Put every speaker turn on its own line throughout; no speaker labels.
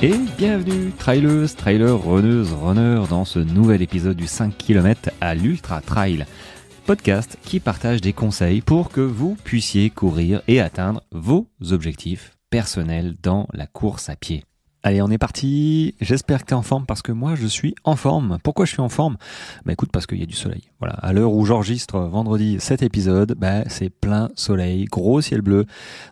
Et bienvenue, traileuses, trailers, runneuses, runners, dans ce nouvel épisode du 5 km à l'Ultra Trail, podcast qui partage des conseils pour que vous puissiez courir et atteindre vos objectifs personnels dans la course à pied. Allez, on est parti. J'espère que tu es en forme parce que moi, je suis en forme. Pourquoi je suis en forme ? Écoute, parce qu'il y a du soleil. Voilà, à l'heure où j'enregistre vendredi cet épisode, c'est plein soleil, gros ciel bleu.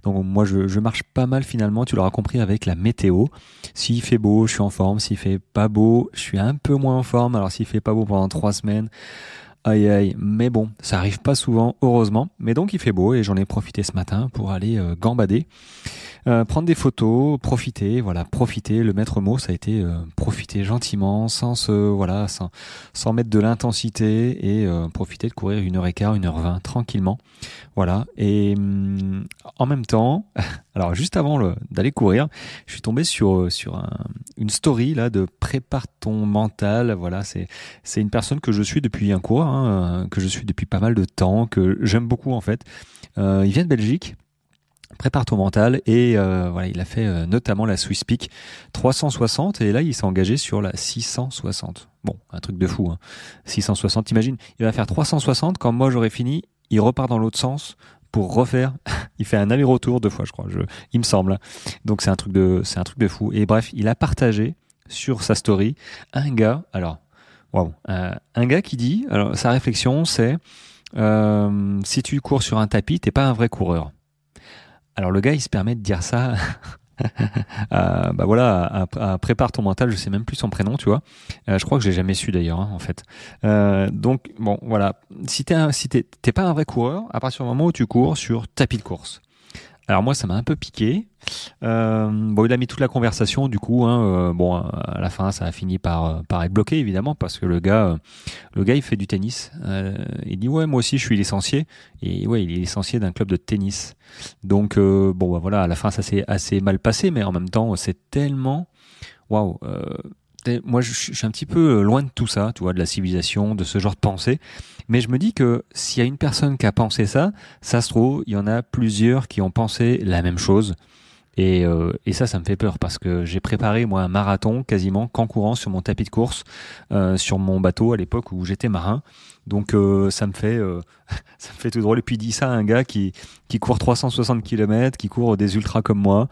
Donc moi, je marche pas mal finalement, tu l'auras compris avec la météo. S'il fait beau, je suis en forme. S'il fait pas beau, je suis un peu moins en forme. Alors s'il fait pas beau pendant 3 semaines, aïe aïe, mais bon, ça arrive pas souvent, heureusement. Mais donc il fait beau et j'en ai profité ce matin pour aller gambader. Prendre des photos, profiter, le maître mot ça a été profiter gentiment, sans mettre de l'intensité et profiter de courir 1h15, 1h20 tranquillement. Voilà, et en même temps, alors juste avant d'aller courir, je suis tombé sur une story là de prépare ton mental. Voilà, c'est une personne que je suis depuis un cours, que je suis depuis pas mal de temps, que j'aime beaucoup en fait. Il vient de Belgique. Prépare ton mental et il a fait notamment la Swiss Peak 360 et là il s'est engagé sur la 660. Bon, un truc de fou, 660, t'imagines, il va faire 360 quand moi j'aurai fini, il repart dans l'autre sens pour refaire, il fait un aller-retour 2 fois je crois, il me semble. Donc c'est un truc de fou. Et bref, il a partagé sur sa story un gars qui dit, alors sa réflexion c'est si tu cours sur un tapis, t'es pas un vrai coureur. Alors le gars il se permet de dire ça à prépare ton mental, je sais même plus son prénom, tu vois. Je crois que je l'ai jamais su d'ailleurs en fait. Donc bon voilà, si t'es pas un vrai coureur, à partir du moment où tu cours sur tapis de course. Alors moi ça m'a un peu piqué. Il a mis toute la conversation du coup. À la fin ça a fini par être bloqué évidemment parce que le gars il fait du tennis. Il dit ouais moi aussi je suis licencié et ouais il est licencié d'un club de tennis. Donc à la fin ça s'est assez mal passé mais en même temps c'est tellement waouh. Moi, je suis un petit peu loin de tout ça, tu vois, de la civilisation, de ce genre de pensée. Mais je me dis que s'il y a une personne qui a pensé ça, ça se trouve, il y en a plusieurs qui ont pensé la même chose. Et ça me fait peur parce que j'ai préparé moi un marathon quasiment qu'en courant sur mon tapis de course, sur mon bateau à l'époque où j'étais marin. Donc ça me fait tout drôle. Et puis il dit ça à un gars qui court 360 km, qui court des ultras comme moi.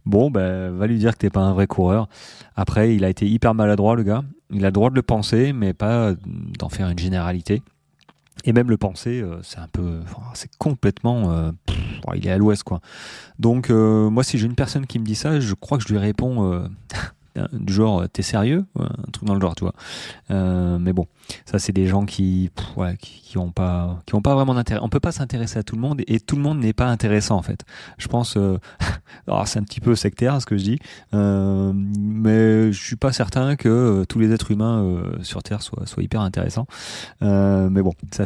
Bon, va lui dire que t'es pas un vrai coureur. Après, il a été hyper maladroit, le gars. Il a le droit de le penser, mais pas d'en faire une généralité. Et même le penser, c'est complètement, il est à l'ouest, quoi. Donc, moi, si j'ai une personne qui me dit ça, je crois que je lui réponds du genre, t'es sérieux? Un truc dans le genre, tu vois. Mais bon, ça, c'est des gens qui ont pas vraiment d'intérêt. On peut pas s'intéresser à tout le monde et tout le monde n'est pas intéressant, en fait. Je pense, c'est un petit peu sectaire, ce que je dis, mais je suis pas certain que tous les êtres humains sur Terre soient hyper intéressants. Mais bon, ça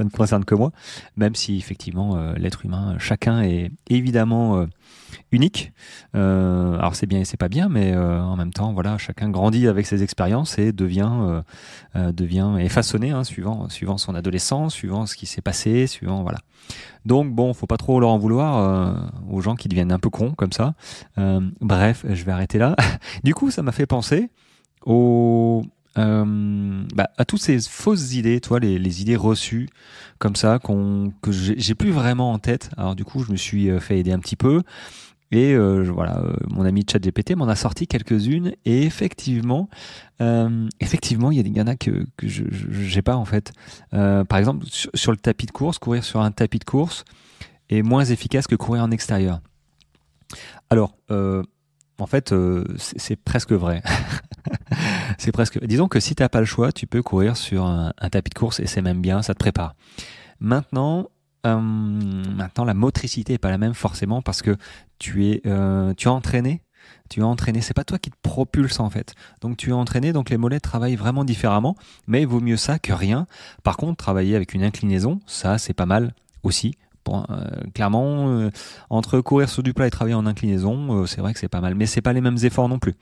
ne concerne que moi, même si effectivement l'être humain, chacun est évidemment unique. Alors c'est bien et c'est pas bien, mais en même temps, voilà, chacun grandit avec ses expériences et devient est façonné suivant son adolescence, suivant ce qui s'est passé, suivant voilà. Donc bon, faut pas trop leur en vouloir aux gens qui deviennent un peu cons comme ça. Bref, je vais arrêter là. Du coup, ça m'a fait penser à toutes ces fausses idées, toi, les idées reçues comme ça que j'ai plus vraiment en tête. Alors du coup, je me suis fait aider un petit peu et mon ami ChatGPT m'en a sorti quelques-unes et effectivement, il y en a que j'ai pas en fait. Par exemple, sur le tapis de course, courir sur un tapis de course est moins efficace que courir en extérieur. Alors, en fait, c'est presque vrai. C'est presque. Disons que si t'as pas le choix, tu peux courir sur un tapis de course et c'est même bien, ça te prépare. Maintenant, la motricité est pas la même forcément parce que tu as entraîné. C'est pas toi qui te propulse en fait. Donc tu es entraîné, donc les mollets travaillent vraiment différemment, mais il vaut mieux ça que rien. Par contre, travailler avec une inclinaison, ça c'est pas mal aussi. Clairement, entre courir sur du plat et travailler en inclinaison, c'est vrai que c'est pas mal, mais c'est pas les mêmes efforts non plus.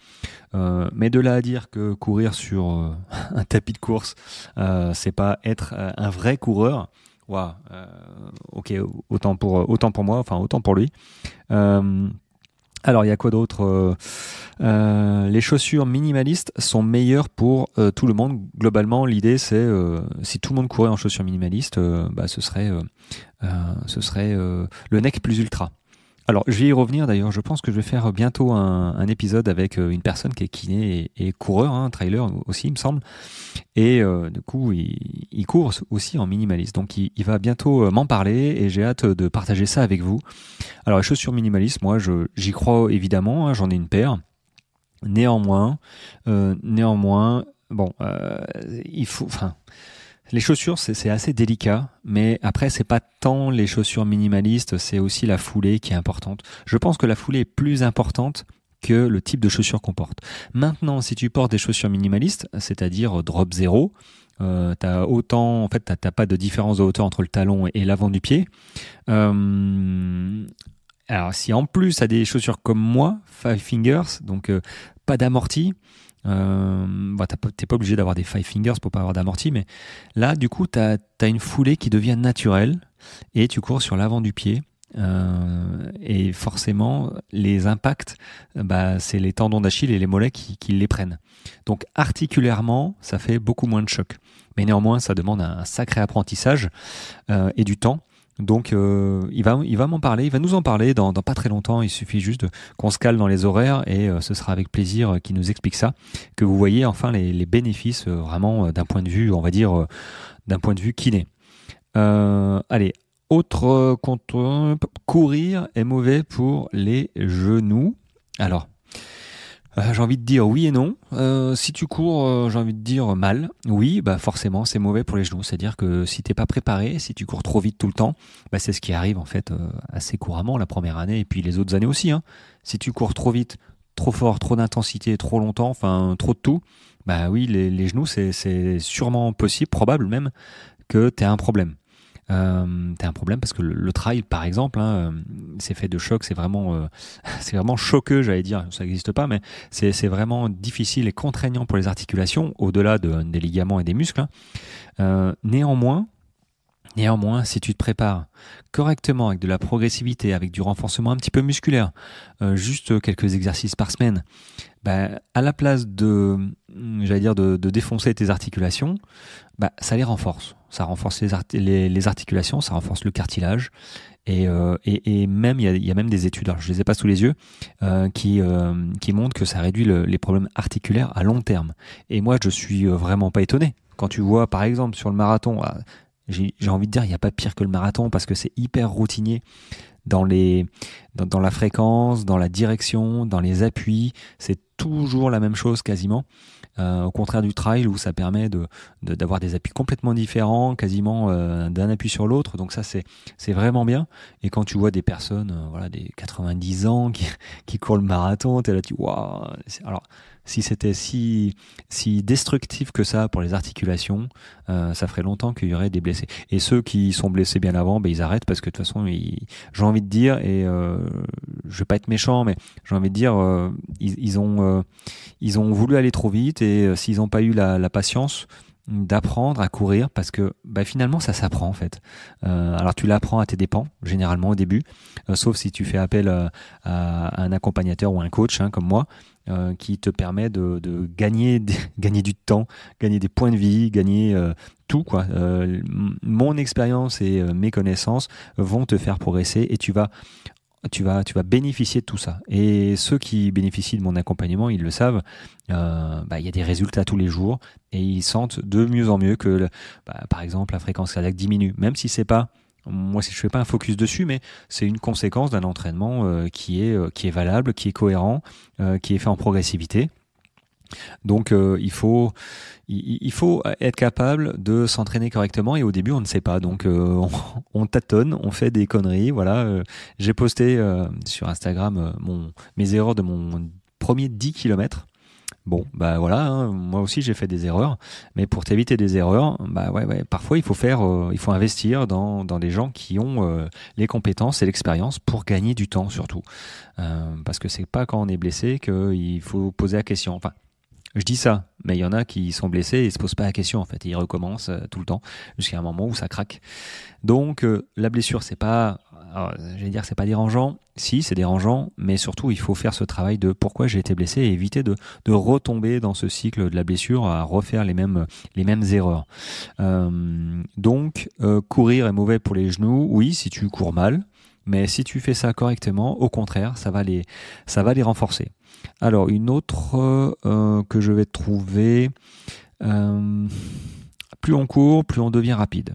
Mais de là à dire que courir sur un tapis de course, c'est pas être un vrai coureur. Waouh, ok, autant pour moi, enfin autant pour lui. Alors, il y a quoi d'autre? Les chaussures minimalistes sont meilleures pour tout le monde. Globalement, l'idée, c'est si tout le monde courait en chaussures minimalistes, ce serait le nec plus ultra. Alors, je vais y revenir d'ailleurs. Je pense que je vais faire bientôt un épisode avec une personne qui est kiné et coureur, trailer aussi, il me semble. Et du coup, il court aussi en minimaliste. Donc, il va bientôt m'en parler et j'ai hâte de partager ça avec vous. Alors, les chaussures minimalistes, moi, j'y crois évidemment. J'en ai une paire. Néanmoins, bon, il faut, enfin, les chaussures, c'est assez délicat, mais après, c'est pas tant les chaussures minimalistes, c'est aussi la foulée qui est importante. Je pense que la foulée est plus importante que le type de chaussures qu'on porte. Maintenant, si tu portes des chaussures minimalistes, c'est-à-dire drop zéro, t'as pas de différence de hauteur entre le talon et l'avant du pied. Alors, si en plus tu as des chaussures comme moi, Five Fingers, donc pas d'amorti, t'es pas obligé d'avoir des Five Fingers pour pas avoir d'amorti, mais là, du coup, t'as une foulée qui devient naturelle et tu cours sur l'avant du pied. Et forcément, les impacts, c'est les tendons d'Achille et les mollets qui les prennent. Donc, articulairement, ça fait beaucoup moins de choc. Mais néanmoins, ça demande un sacré apprentissage et du temps. Donc il va m'en parler, il va nous en parler dans pas très longtemps. Il suffit juste qu'on se cale dans les horaires et ce sera avec plaisir qu'il nous explique ça, que vous voyez enfin les bénéfices vraiment d'un point de vue, on va dire, d'un point de vue kiné. Allez, autre contre courir est mauvais pour les genoux. Alors, j'ai envie de dire oui et non. Si tu cours, j'ai envie de dire mal. Oui, forcément, c'est mauvais pour les genoux. C'est-à-dire que si t'es pas préparé, si tu cours trop vite tout le temps, c'est ce qui arrive en fait assez couramment la première année et puis les autres années aussi. Si tu cours trop vite, trop fort, trop d'intensité, trop longtemps, enfin trop de tout, oui, les genoux, c'est sûrement possible, probable même, que t'aies un problème. T'as un problème parce que le trail, par exemple, c'est fait de choc, c'est vraiment choqueux, j'allais dire, ça n'existe pas, mais c'est vraiment difficile et contraignant pour les articulations, au-delà des ligaments et des muscles. Néanmoins, si tu te prépares correctement avec de la progressivité, avec du renforcement un petit peu musculaire, juste quelques exercices par semaine, à la place de défoncer tes articulations, ça les renforce. Ça renforce les articulations, ça renforce le cartilage. Et même, il y a même des études, alors je les ai pas sous les yeux, qui montrent que ça réduit les problèmes articulaires à long terme. Et moi, je suis vraiment pas étonné. Quand tu vois, par exemple, sur le marathon, j'ai envie de dire, il n'y a pas pire que le marathon parce que c'est hyper routinier dans la fréquence, dans la direction, dans les appuis. C'est toujours la même chose quasiment. Au contraire du trail où ça permet d'avoir des appuis complètement différents, quasiment d'un appui sur l'autre. Donc ça, c'est vraiment bien. Et quand tu vois des personnes, des 90 ans qui courent le marathon, t'es là, waouh. Alors, si c'était si destructif que ça pour les articulations, ça ferait longtemps qu'il y aurait des blessés. Et ceux qui sont blessés bien avant, ils arrêtent parce que de toute façon, j'ai envie de dire, et je vais pas être méchant, mais j'ai envie de dire, ils ont voulu aller trop vite et s'ils n'ont pas eu la patience d'apprendre à courir parce que finalement ça s'apprend en fait. Alors tu l'apprends à tes dépens généralement au début, sauf si tu fais appel à un accompagnateur ou un coach comme moi qui te permet de gagner du temps, gagner des points de vie, gagner tout quoi. Mon expérience et mes connaissances vont te faire progresser et tu vas bénéficier de tout ça. Et ceux qui bénéficient de mon accompagnement, ils le savent, il y a des résultats tous les jours et ils sentent de mieux en mieux que, par exemple, la fréquence cardiaque diminue. Même si c'est pas, moi si je fais pas un focus dessus, mais c'est une conséquence d'un entraînement qui est valable, qui est cohérent, qui est fait en progressivité. Donc il faut être capable de s'entraîner correctement et au début on ne sait pas, donc on tâtonne, on fait des conneries. Voilà, j'ai posté sur Instagram mes erreurs de mon premier 10 km. Bon, voilà, moi aussi j'ai fait des erreurs, mais pour t'éviter des erreurs, parfois il faut investir dans des gens qui ont les compétences et l'expérience pour gagner du temps surtout, parce que c'est pas quand on est blessé qu'il faut poser la question. Enfin, je dis ça, mais il y en a qui sont blessés et se posent pas la question en fait, ils recommencent tout le temps jusqu'à un moment où ça craque. Donc la blessure c'est pas alors, j'allais dire que c'est pas dérangeant. Si, c'est dérangeant, mais surtout, il faut faire ce travail de pourquoi j'ai été blessé et éviter de retomber dans ce cycle de la blessure à refaire les mêmes erreurs. Courir est mauvais pour les genoux. Oui, si tu cours mal, mais si tu fais ça correctement, au contraire, ça va les renforcer. Alors, une autre que je vais trouver, plus on court, plus on devient rapide.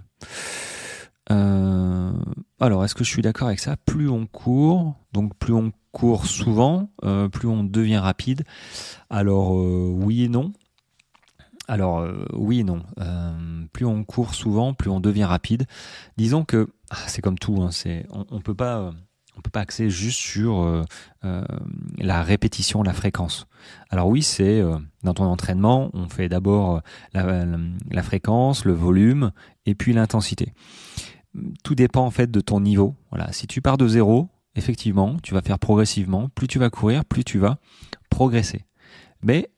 Alors, est-ce que je suis d'accord avec ça? Plus on court, donc plus on court souvent, plus on devient rapide. Alors, oui et non. Alors, oui et non. Plus on court souvent, plus on devient rapide. Disons que c'est comme tout, hein, on peut pas axer juste sur la répétition, la fréquence. Alors oui, c'est dans ton entraînement, on fait d'abord la fréquence, le volume et puis l'intensité. Tout dépend en fait de ton niveau. Voilà, si tu pars de zéro, effectivement, tu vas faire progressivement. Plus tu vas courir, plus tu vas progresser. Mais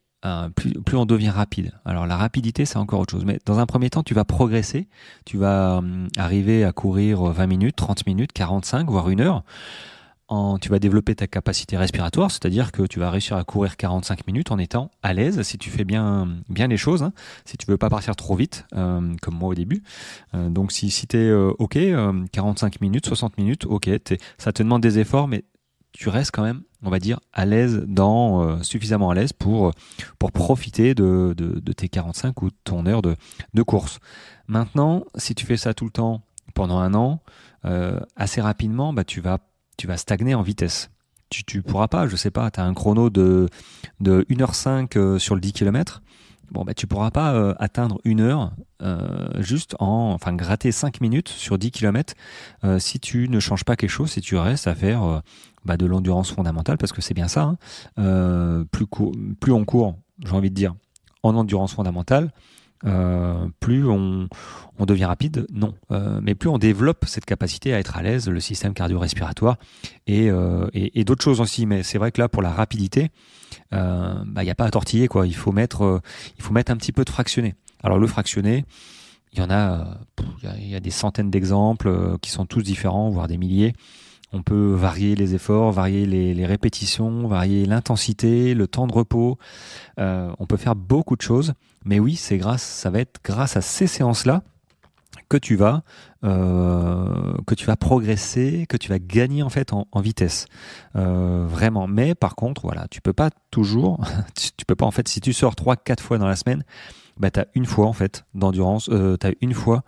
plus on devient rapide. Alors la rapidité, c'est encore autre chose. Mais dans un premier temps, tu vas progresser. Tu vas arriver à courir 20 minutes, 30 minutes, 45, voire 1 heure. Tu vas développer ta capacité respiratoire, c'est-à-dire que tu vas réussir à courir 45 minutes en étant à l'aise si tu fais bien les choses, hein, si tu veux pas partir trop vite, comme moi au début. Donc si t'es OK, 45 minutes, 60 minutes, OK, ça te demande des efforts, mais tu restes quand même, on va dire, à l'aise suffisamment à l'aise pour profiter de tes 45 ou de ton heure de course. Maintenant, si tu fais ça tout le temps pendant 1 an, assez rapidement, tu vas stagner en vitesse. Tu pourras pas, je sais pas, tu as un chrono de 1h05 sur le 10 km. Bon, tu pourras pas atteindre 1 heure enfin gratter 5 minutes sur 10 km si tu ne changes pas quelque chose, si tu restes à faire de l'endurance fondamentale, parce que c'est bien ça. Hein. Plus on court, j'ai envie de dire, en endurance fondamentale, plus on devient rapide, non. Mais plus on développe cette capacité à être à l'aise, le système cardio-respiratoire et d'autres choses aussi. Mais c'est vrai que là, pour la rapidité, y a pas à tortiller, quoi. Il faut mettre un petit peu de fractionné. Alors le fractionné, il y en a, il y a des centaines d'exemples qui sont tous différents, voire des milliers. On peut varier les efforts, varier les répétitions, varier l'intensité, le temps de repos. On peut faire beaucoup de choses. Mais oui, ça va être grâce à ces séances-là que tu vas progresser, que tu vas gagner en fait en vitesse. Vraiment. Mais par contre, voilà, tu peux pas toujours, tu peux pas en fait, si tu sors 3-4 fois dans la semaine, t'as une fois en fait d'endurance, t'as une fois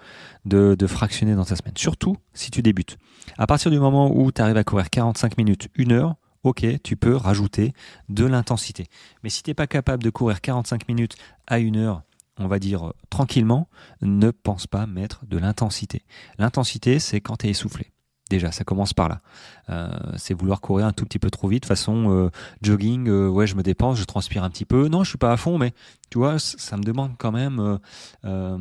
de fractionner dans ta semaine. Surtout si tu débutes. À partir du moment où tu arrives à courir 45 minutes, 1 heure, ok, tu peux rajouter de l'intensité. Mais si t'es pas capable de courir 45 minutes à 1 heure, on va dire tranquillement, ne pense pas mettre de l'intensité. L'intensité, c'est quand tu es essoufflé. Déjà, ça commence par là. C'est vouloir courir un tout petit peu trop vite, façon jogging, ouais, je me dépense, je transpire un petit peu. Non, je suis pas à fond, mais tu vois, ça me demande quand même un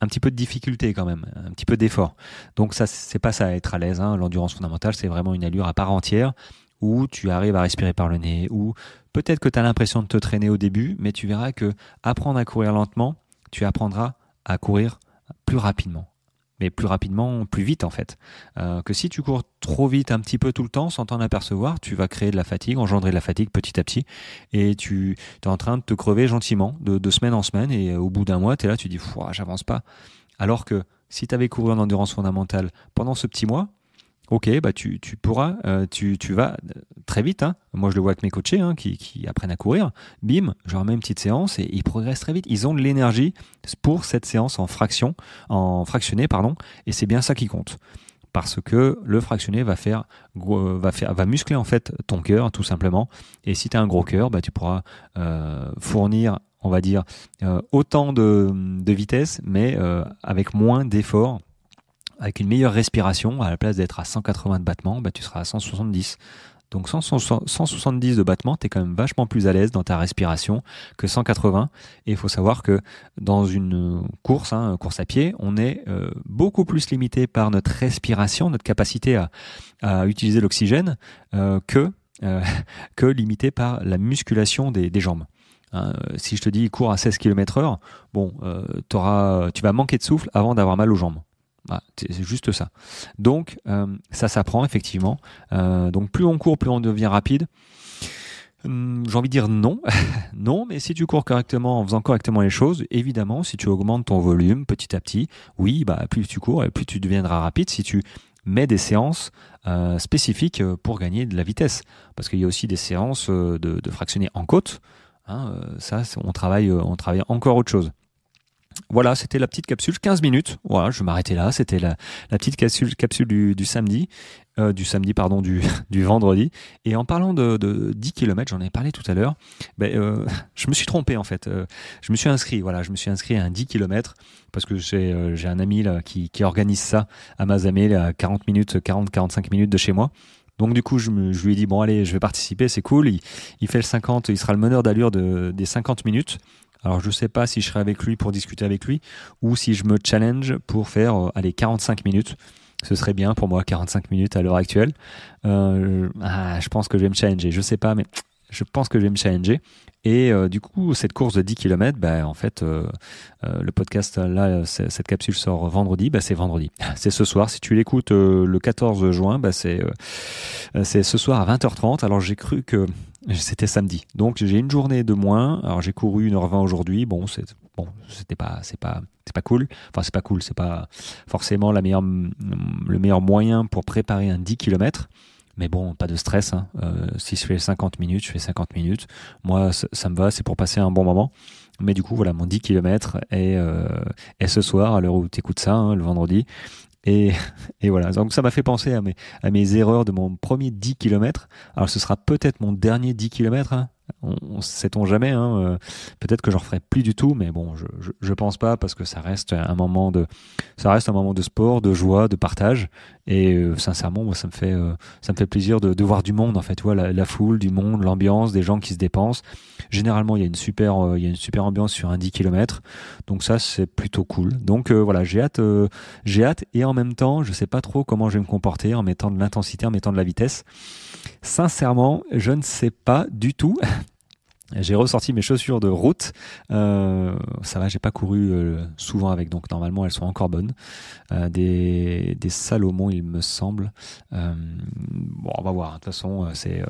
petit peu de difficulté quand même, un petit peu d'effort. Donc ça, c'est pas ça, être à l'aise. Hein. L'endurance fondamentale, c'est vraiment une allure à part entière où tu arrives à respirer par le nez, où peut-être que tu as l'impression de te traîner au début, mais tu verras que apprendre à courir lentement, tu apprendras à courir plus rapidement. Mais plus rapidement, plus vite en fait. Que si tu cours trop vite un petit peu tout le temps sans t'en apercevoir, tu vas créer de la fatigue, engendrer de la fatigue petit à petit, et tu es en train de te crever gentiment de semaine en semaine, et au bout d'1 mois, tu es là, tu dis « j'avance pas ». Alors que si tu avais couru en endurance fondamentale pendant ce petit mois, ok, tu pourras, tu vas très vite. Hein. Moi, je le vois avec mes coachés qui apprennent à courir. Bim, je leur mets une petite séance et ils progressent très vite. Ils ont de l'énergie pour cette séance en fractionné, pardon. Et c'est bien ça qui compte, parce que le fractionné va muscler en fait ton cœur tout simplement. Et si tu as un gros cœur, tu pourras fournir, on va dire, autant de vitesse, mais avec moins d'efforts. Avec une meilleure respiration, à la place d'être à 180 de battements, tu seras à 170. Donc 170 de battements, tu es quand même vachement plus à l'aise dans ta respiration que 180. Et il faut savoir que dans une course à pied, on est beaucoup plus limité par notre respiration, notre capacité à utiliser l'oxygène, que limité par la musculation des jambes. Si je te dis cours à 16 km/h, tu vas manquer de souffle avant d'avoir mal aux jambes. Voilà, c'est juste ça. Donc, ça s'apprend effectivement. Donc, plus on court, plus on devient rapide. J'ai envie de dire non. Non, mais si tu cours correctement en faisant correctement les choses, évidemment, si tu augmentes ton volume petit à petit, oui, bah, plus tu cours et plus tu deviendras rapide si tu mets des séances spécifiques pour gagner de la vitesse. Parce qu'il y a aussi des séances de fractionner en côte. Hein, ça, on travaille encore autre chose. Voilà, c'était la petite capsule, 15 minutes. Voilà, je vais m'arrêter là. C'était la petite capsule du samedi, du vendredi. Et en parlant de 10 km, j'en ai parlé tout à l'heure, je me suis trompé en fait. Je me suis inscrit à un 10 km parce que j'ai un ami là, qui organise ça à Mazamet, à 45 minutes de chez moi. Donc du coup, je lui ai dit, bon allez, je vais participer, c'est cool. Il fait le 50, il sera le meneur d'allure des 50 minutes. Alors je ne sais pas si je serai avec lui pour discuter avec lui ou si je me challenge pour faire 45 minutes. Ce serait bien pour moi, 45 minutes à l'heure actuelle. Je pense que je vais me challenger. Je ne sais pas, mais je pense que je vais me challenger. Et du coup, cette course de 10 km, en fait, le podcast, là, cette capsule sort vendredi, c'est vendredi. C'est ce soir. Si tu l'écoutes le 14 juin, c'est ce soir à 20h30. Alors j'ai cru que c'était samedi. Donc j'ai une journée de moins. Alors j'ai couru 1h20 aujourd'hui. C'est pas cool. Enfin, c'est pas cool. C'est pas forcément le meilleur moyen pour préparer un 10 km. Mais bon, pas de stress. Hein. Si je fais 50 minutes, je fais 50 minutes. Moi, ça me va, c'est pour passer un bon moment. Mais du coup, voilà, mon 10 km est ce soir, à l'heure où tu écoutes ça, hein, le vendredi. Et voilà, donc ça m'a fait penser à mes erreurs de mon premier 10 km. Alors ce sera peut-être mon dernier 10 km, hein. On sait-on jamais, hein. Peut-être que j'en ferai plus du tout, mais bon, je pense pas parce que ça reste un moment de sport, de joie, de partage. Et sincèrement, moi, ça me fait plaisir de voir du monde en fait, tu vois, la foule, du monde, l'ambiance, des gens qui se dépensent. Généralement, il y a une super ambiance sur un 10 km. Donc ça, c'est plutôt cool. Donc voilà, j'ai hâte et en même temps, je sais pas trop comment je vais me comporter en mettant de l'intensité, en mettant de la vitesse. Sincèrement, je ne sais pas du tout. J'ai ressorti mes chaussures de route. Ça va, j'ai pas couru souvent avec, donc normalement elles sont encore bonnes. Des Salomon, il me semble. On va voir. De toute façon, c'est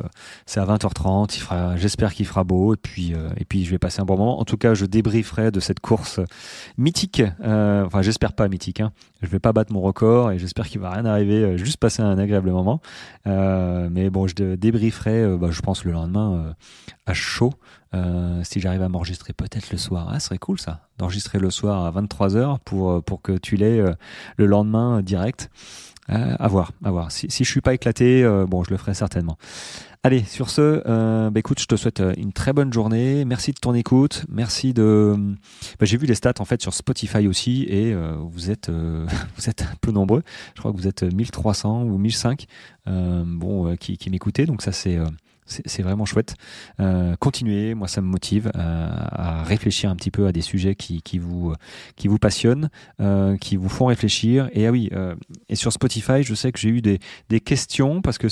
à 20h30. J'espère qu'il fera beau. Et puis je vais passer un bon moment. En tout cas, je débrieferai de cette course mythique. Enfin, j'espère pas mythique. Hein. Je vais pas battre mon record et j'espère qu'il va rien arriver. Juste passer un agréable moment. Mais bon, je débrieferai. Je pense le lendemain à chaud. Si j'arrive à m'enregistrer peut-être le soir, ce serait cool ça, d'enregistrer le soir à 23h pour que tu l'aies le lendemain direct. À voir. Si je suis pas éclaté, je le ferai certainement. Allez, sur ce, écoute, je te souhaite une très bonne journée. Merci de ton écoute. Merci j'ai vu les stats en fait sur Spotify aussi et vous êtes un peu nombreux. Je crois que vous êtes 1300 ou 1500 qui m'écoutez. Donc ça c'est vraiment chouette. Continuez, moi ça me motive à réfléchir un petit peu à des sujets qui vous passionnent, qui vous font réfléchir. Et et sur Spotify, je sais que j'ai eu des questions parce que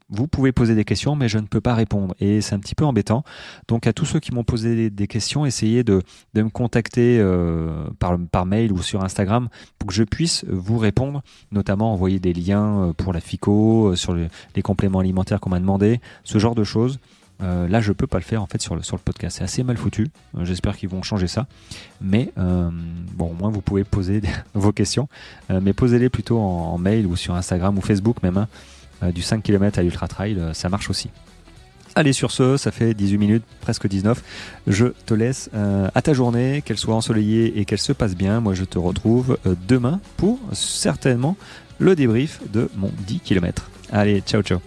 vous pouvez poser des questions, mais je ne peux pas répondre. Et c'est un petit peu embêtant. Donc à tous ceux qui m'ont posé des questions, essayez de me contacter par mail ou sur Instagram pour que je puisse vous répondre, notamment envoyer des liens pour la FICO, sur les compléments alimentaires qu'on m'a demandé, ce genre de choses. Là, je peux pas le faire en fait sur le podcast. C'est assez mal foutu. J'espère qu'ils vont changer ça. Mais au moins vous pouvez poser vos questions, mais posez-les plutôt en mail ou sur Instagram ou Facebook même. Du 5 km à l'Ultra Trail, ça marche aussi. Allez, sur ce, ça fait 18 minutes, presque 19. Je te laisse à ta journée, qu'elle soit ensoleillée et qu'elle se passe bien. Moi, je te retrouve demain pour certainement le débrief de mon 10 km. Allez, ciao, ciao.